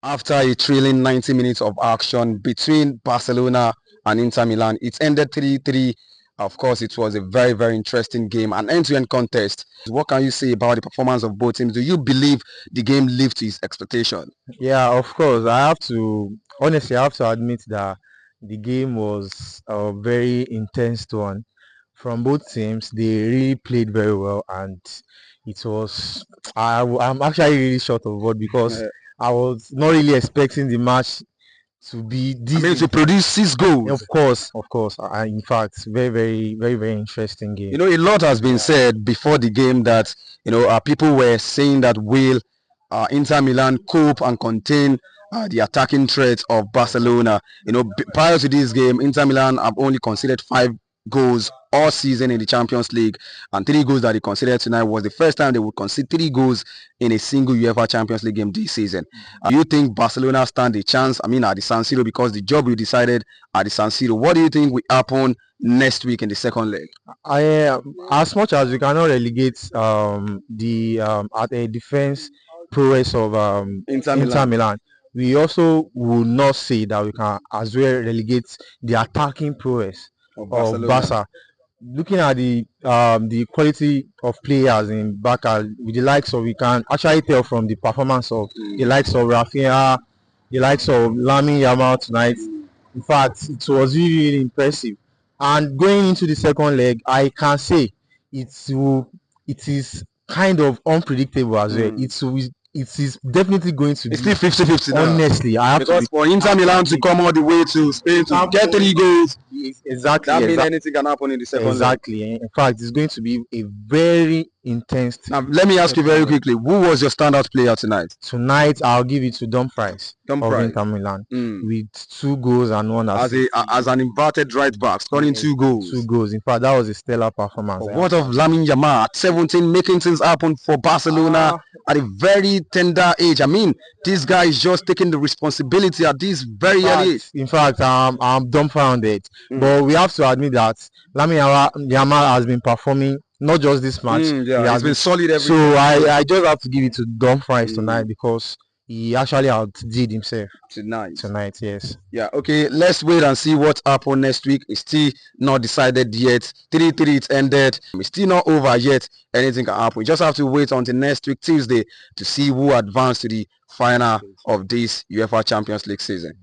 After a thrilling 90 minutes of action between Barcelona and Inter Milan, it ended 3-3. Of course, it was a very, very interesting game, an end-to-end contest. What can you say about the performance of both teams? Do you believe the game lived to its expectation? Yeah, of course. I have to admit that the game was a very intense one from both teams. They really played very well, and it was. I'm actually really short of word because I was not really expecting the match to be I this. mean, to produce 6 goals. Of course. In fact, very interesting game. A lot has been said before the game that, people were saying that will Inter Milan cope and contain the attacking threat of Barcelona. Prior to this game, Inter Milan have only conceded 5 goals all season in the Champions League, and 3 goals that they conceded tonight was the first time they would concede 3 goals in a single UEFA Champions League game this season. Do you think Barcelona stand a chance? I mean, at the San Siro, because the job will decided at the San Siro. What do you think will happen next week in the second leg? As much as we cannot relegate the at a defense prowess of Inter Milan, we also will not say that we can as well relegate the attacking prowess Of of Barcelona. Barca. Looking at the quality of players in Barca, with the likes of, we can actually tell from the performance of the likes of Rafinha, the likes of Lamine Yamal tonight. In fact, it was really impressive. And going into the second leg, I can say it is kind of unpredictable as well. It is definitely going to It's be, still 50-50 now. honestly, I have to Because for Inter Milan to come all the way to Spain to get 3 goals, exactly, that means anything can happen in the second leg. exactly. In fact, it's going to be a very intense Now, let me ask you very quickly, who was your standout player tonight? tonight. I'll give it to Dumfries of Dumfries. Inter Milan Mm. with 2 goals and one As assist. as an inverted right back, scoring 2 goals. 2 goals. In fact, that was a stellar performance. But what of Lamine Yamal at 17 making things happen for Barcelona at a very tender age? I mean, this guy is just taking the responsibility at this very early age. In fact, I'm dumbfounded. But we have to admit that Lamine Yamal has been performing not just this match. Yeah, he he's has been solid every So time. I just have to give it to Dumfries tonight because he actually outdid himself tonight. Yes. Yeah, okay, let's wait and see what happens next week. It's still not decided yet. 3-3 it ended. It's still not over yet. Anything can happen. We just have to wait until next week, Tuesday, to see who advanced to the final of this UEFA Champions League season.